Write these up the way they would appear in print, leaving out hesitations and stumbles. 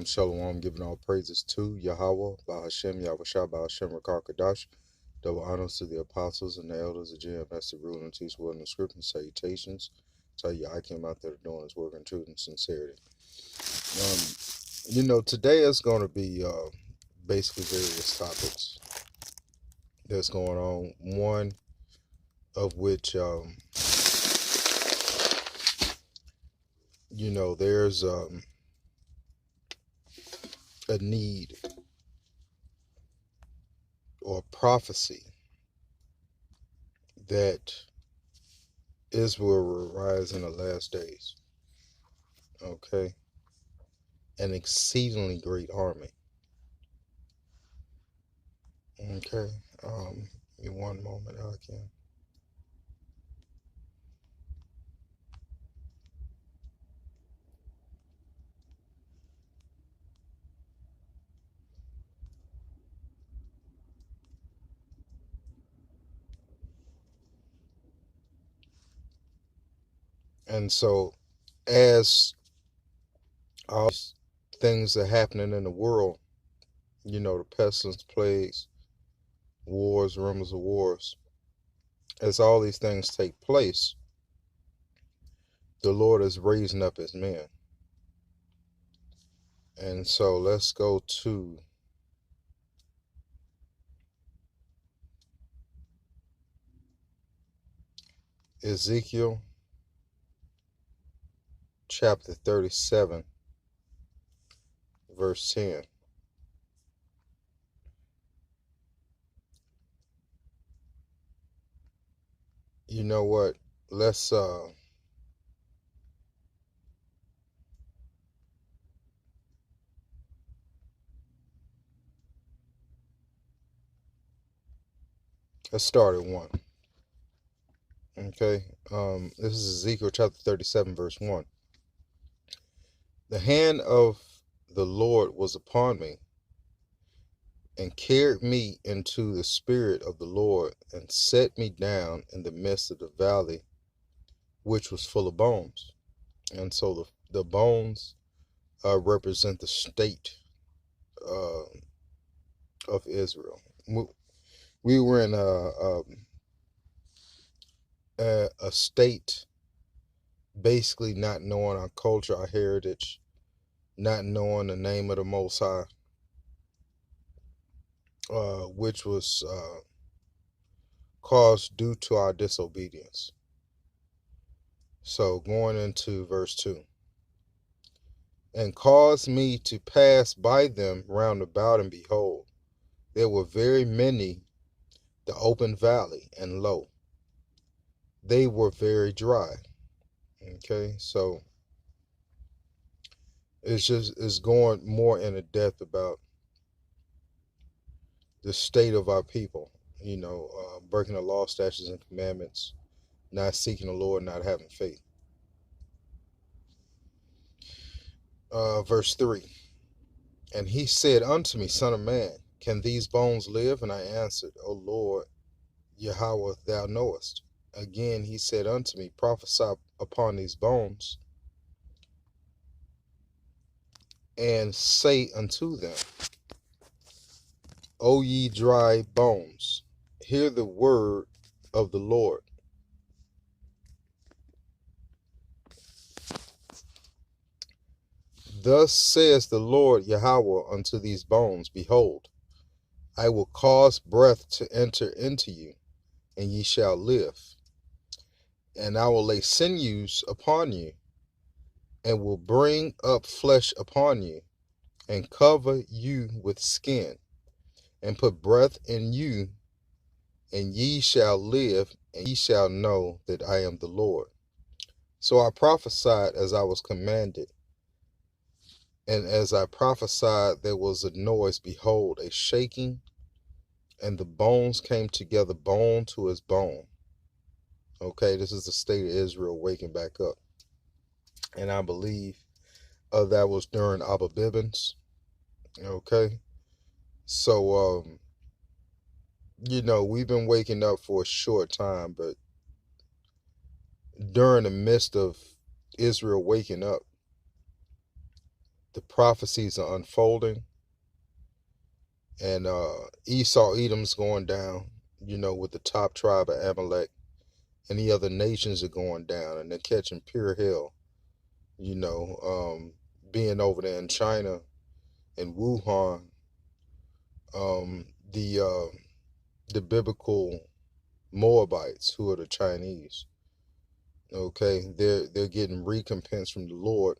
Shalom, giving all praises to Yahweh, Bahashem, Yahushua, Bahashem, Rakar Kadash. Double honors to the apostles and the elders of GMS, the rule and teach word in the script and salutations. Tell you, I came out there doing his work in truth and sincerity. Today is going to be basically various topics that's going on. One of which, there's a need or prophecy that Israel will rise in the last days. Okay. An exceedingly great army. Okay. Give me one moment, I can. And so, as all these things are happening in the world, the pestilence, plagues, wars, rumors of wars, as all these things take place, the Lord is raising up his men. And so let's go to Ezekiel chapter 37, verse 10. You know what? Let's start at 1. Okay. This is Ezekiel chapter 37, verse 1. The hand of the Lord was upon me, and carried me into the spirit of the Lord, and set me down in the midst of the valley, which was full of bones. And so the bones represent the state of Israel. We were in a state, basically not knowing our culture, our heritage, not knowing the name of the Most High, which was caused due to our disobedience. So going into verse 2. And caused me to pass by them round about, and behold, there were very many, the open valley, and lo, they were very dry. Okay, so it's going more into depth about the state of our people, breaking the law, statutes, and commandments, not seeking the Lord, not having faith. Verse 3. And he said unto me, Son of man, can these bones live? And I answered, O Lord, Yahweh, thou knowest. Again he said unto me, prophesy upon these bones, and say unto them, O ye dry bones, hear the word of the Lord. Thus says the Lord Yahweh unto these bones, behold, I will cause breath to enter into you, and ye shall live. And I will lay sinews upon you, and will bring up flesh upon you, and cover you with skin, and put breath in you, and ye shall live, and ye shall know that I am the Lord. So I prophesied as I was commanded. And as I prophesied, there was a noise, behold, a shaking, and the bones came together, bone to his bone. Okay, this is the state of Israel waking back up. And I believe that was during Abba Bibbins. Okay, so, we've been waking up for a short time, but during the midst of Israel waking up, The prophecies are unfolding, and Esau, Edom's going down, with the top tribe of Amalek, and the other nations are going down, and they're catching pure hell, being over there in China, in Wuhan, um, the the biblical Moabites, who are the Chinese. Okay, they're getting recompense from the Lord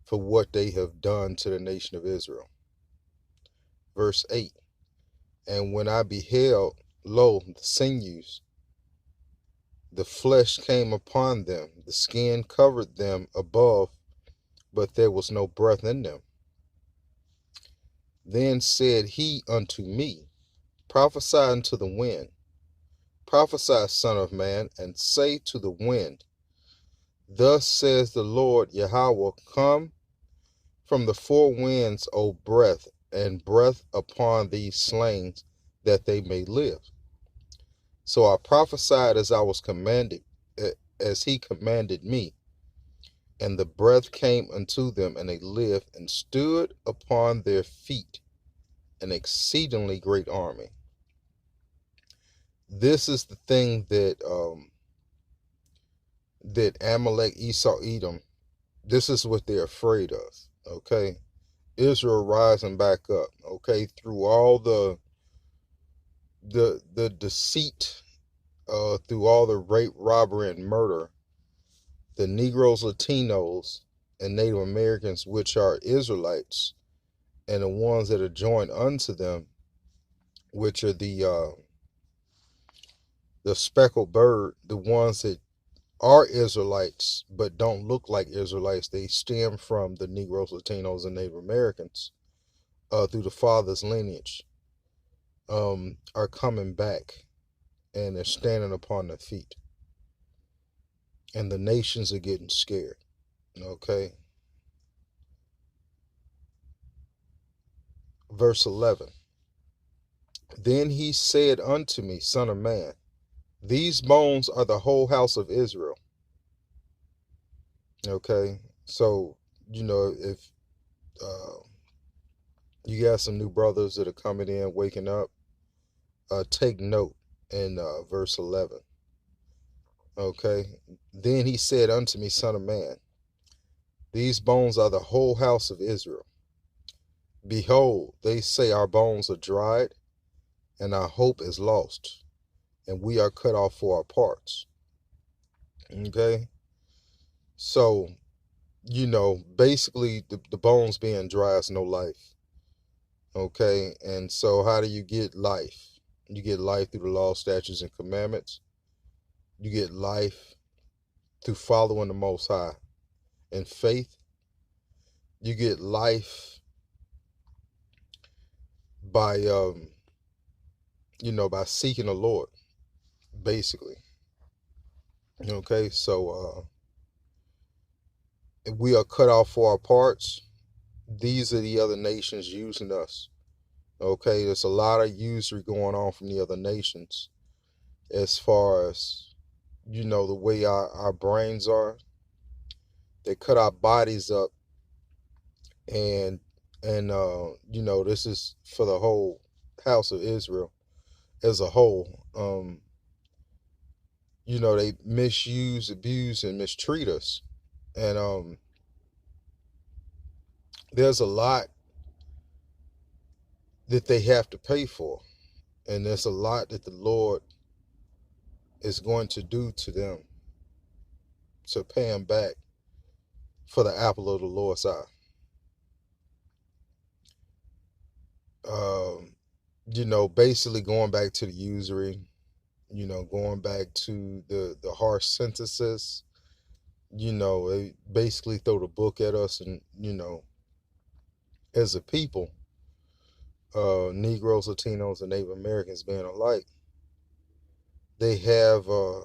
for what they have done to the nation of Israel. Verse 8, and when I beheld, lo, the sinews, the flesh came upon them, the skin covered them above, but there was no breath in them. Then said he unto me, prophesy unto the wind, prophesy, son of man, and say to the wind, thus says the Lord Yahweh, come from the four winds, O breath, and breath upon these slain, that they may live. So I prophesied as I was commanded, as he commanded me, and the breath came unto them, and they lived, and stood upon their feet, an exceedingly great army. This is the thing that Amalek, Esau, Edom, this is what they're afraid of. Okay, Israel rising back up. Okay, through all the deceit, through all the rape, robbery, and murder, the Negroes, Latinos, and Native Americans, which are Israelites, and the ones that are joined unto them, which are the speckled bird, the ones that are Israelites but don't look like Israelites. They stem from the Negroes, Latinos, and Native Americans through the father's lineage, are coming back, and they're standing upon their feet. And the nations are getting scared. Okay. Verse 11. Then he said unto me, son of man, these bones are the whole house of Israel. Okay. So, if you got some new brothers that are coming in, waking up, take note in verse 11. Okay. Then he said unto me, son of man, these bones are the whole house of Israel. Behold, they say our bones are dried, and our hope is lost, and we are cut off for our parts. Okay. So, basically the bones being dry is no life. Okay. And so how do you get life? You get life through the law, statutes, and commandments. You get life through following the Most High in faith. You get life by by seeking the Lord, basically. Okay. So if we are cut off for our parts, these are the other nations using us. Okay, there's a lot of usury going on from the other nations as far as, the way our brains are. They cut our bodies up, and this is for the whole house of Israel as a whole. They misuse, abuse, and mistreat us. And there's a lot that they have to pay for. And there's a lot that the Lord is going to do to them to pay them back for the apple of the Lord's eye. Basically going back to the usury, going back to the harsh sentences, they basically throw the book at us. And, as a people, Negroes, Latinos, and Native Americans being alike, they have a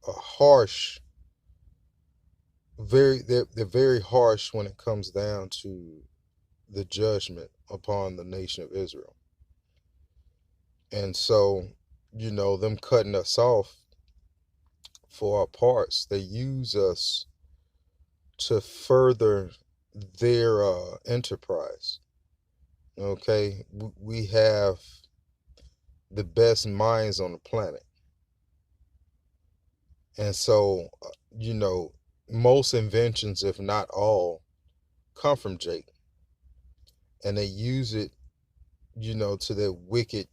harsh, they're very harsh when it comes down to the judgment upon the nation of Israel. And so, them cutting us off for our parts, they use us to further their enterprise. Okay, we have the best minds on the planet, and so most inventions, if not all, come from Jake, and they use it, to their wicked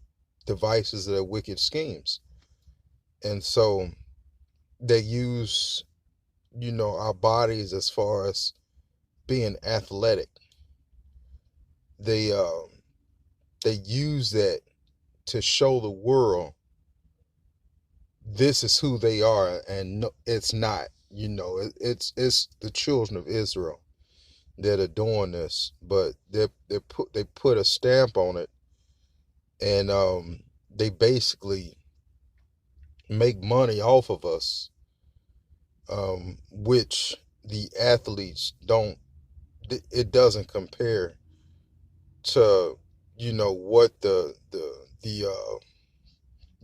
devices, their wicked schemes. And so they use, our bodies as far as being athletic. They use that to show the world this is who they are, and no, it's not. It's the children of Israel that are doing this, but they put a stamp on it, and they basically make money off of us, which the athletes don't. It doesn't compare to what the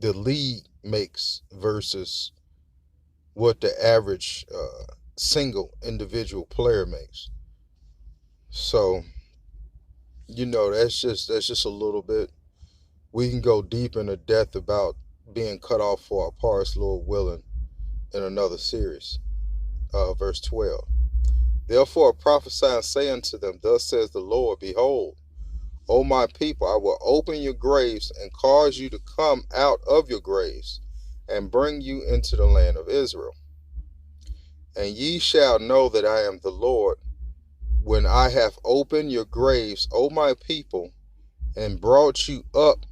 league makes versus what the average single individual player makes. So that's just a little bit. We can go deep into depth about being cut off for our parts, Lord willing, in another series. Verse 12. Therefore prophesy and say unto them, thus says the Lord, behold, O my people, I will open your graves and cause you to come out of your graves and bring you into the land of Israel. And ye shall know that I am the Lord, when I have opened your graves, O my people, and brought you up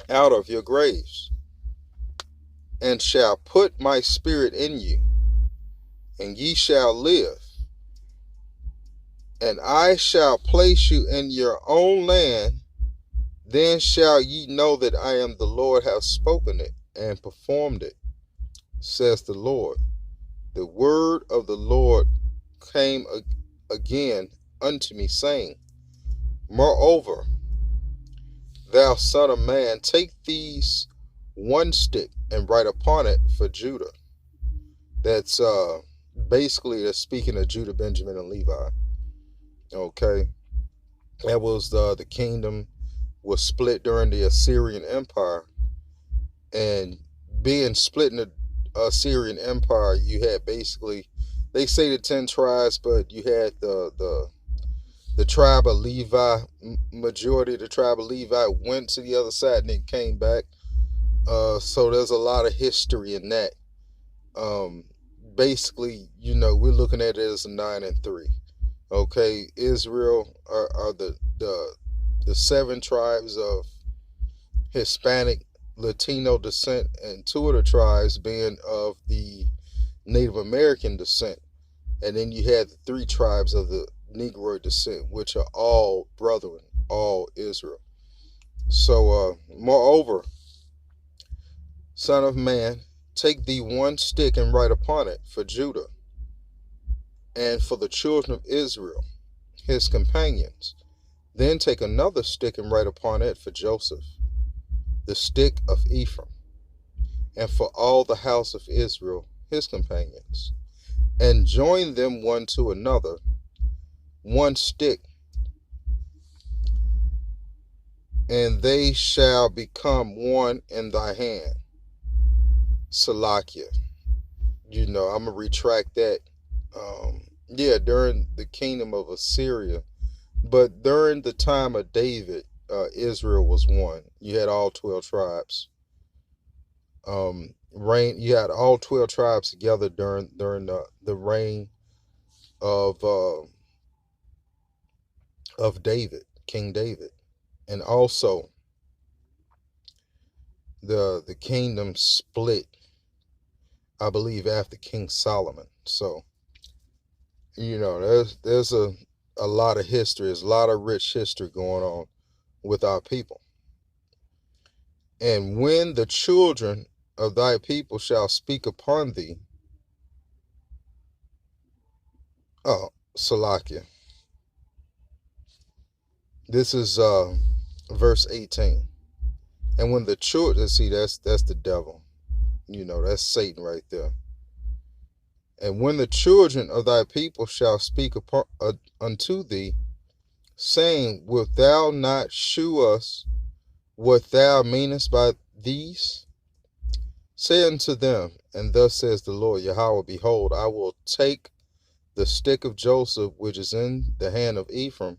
out of your graves, and shall put my spirit in you, and ye shall live. And I shall place you in your own land, then shall ye know that I am the Lord, have spoken it and performed it, says the Lord. The word of the Lord came again unto me, saying, moreover, thou son of man, take these one stick and write upon it for Judah. That's basically that's speaking of Judah, Benjamin, and Levi. Okay, that was the kingdom was split during the Assyrian Empire, and being split in the Assyrian Empire, you had basically, they say the 10 tribes, but you had the tribe of Levi. Majority of the tribe of Levi went to the other side and then came back. So there's a lot of history in that. Basically, we're looking at it as a 9 and 3. Okay, Israel are the 7 tribes of Hispanic, Latino descent, and 2 of the tribes being of the Native American descent. And then you had the 3 tribes of the Negro descent, which are all brethren, all Israel. So, moreover, son of man, take thee one stick and write upon it for Judah, and for the children of Israel, his companions. Then take another stick and write upon it for Joseph, the stick of Ephraim, and for all the house of Israel, his companions. And join them one to another, one stick, and they shall become one in thy hand. Salakia. I'm going to retract that. During the kingdom of Assyria, but during the time of David, Israel was one. You had all 12 tribes. You had all 12 tribes together during the reign of David, King David, and also the kingdom split, I believe, after King Solomon. So there's a lot of history. There's a lot of rich history going on with our people. And when the children of thy people shall speak upon thee, Salakia. This is verse 18. And when the children, see, that's the devil. That's Satan right there. And when the children of thy people shall speak unto thee, saying, wilt thou not shew us what thou meanest by these? Say unto them, and thus says the Lord Yahweh, behold, I will take the stick of Joseph, which is in the hand of Ephraim,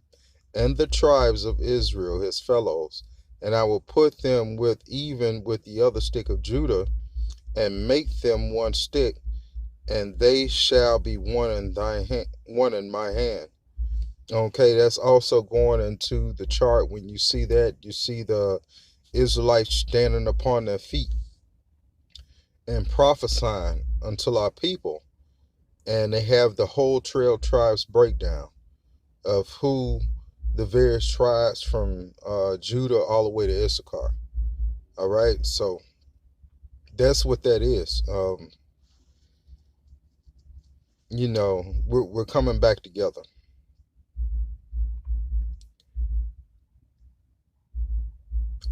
and the tribes of Israel, his fellows, and I will put them even with the other stick of Judah, and make them one stick, and they shall be one in one in my hand. Okay, that's also going into the chart. When you see that, you see the Israelites standing upon their feet and prophesying unto our people. And they have the whole 12 tribes breakdown of who the various tribes from Judah all the way to Issachar. All right, so that's what that is. We're coming back together.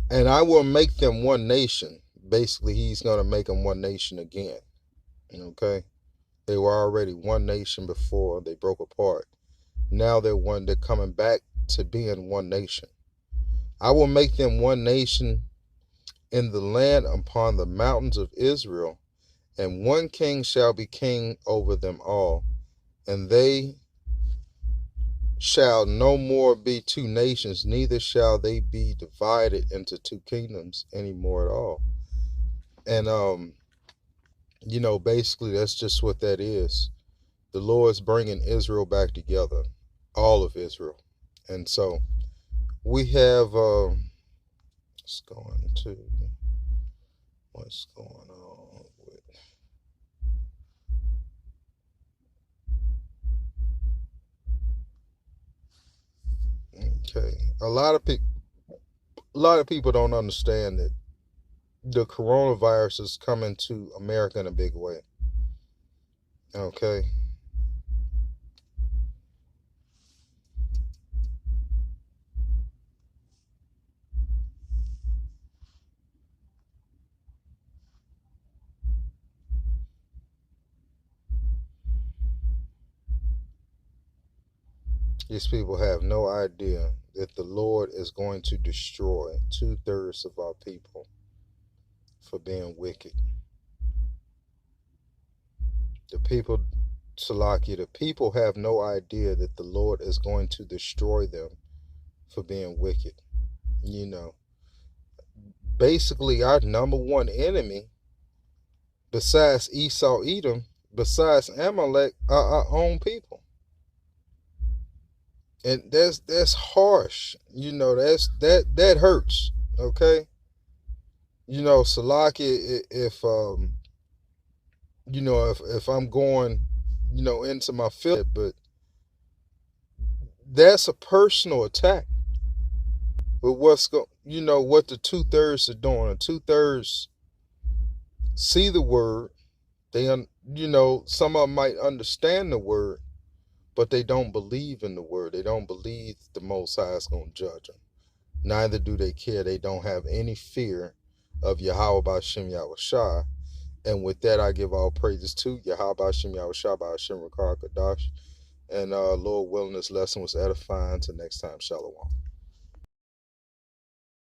And I will make them one nation. Basically, he's going to make them one nation again. Okay? They were already one nation before they broke apart. Now they're coming back to being one nation. I will make them one nation in the land upon the mountains of Israel, and one king shall be king over them all. And they shall no more be two nations, neither shall they be divided into two kingdoms anymore at all. And basically that's just what that is. The Lord's bringing Israel back together, all of Israel. And so we have let's go into what's going on with okay. A lot of people don't understand that the coronavirus is coming to America in a big way. Okay. These people have no idea that the Lord is going to destroy 2/3 of our people for being wicked. The people, Salakia, the people have no idea that the Lord is going to destroy them for being wicked. Basically our number one enemy, besides Esau, Edom, besides Amalek, are our own people. And that's harsh. That hurts. Okay. Salakia, if I'm going, into my field, but that's a personal attack. But what the 2/3 are doing? The 2/3 see the word. They, some of them might understand the word, but they don't believe in the word. They don't believe the Most High is going to judge them. Neither do they care. They don't have any fear of Yahweh B'Shem Yahushua. And with that, I give all praises to Yahweh B'Shem Yahushua B'Shem Rakar Kadash. And Lord willing, this lesson was edifying. Till next time, Shalom.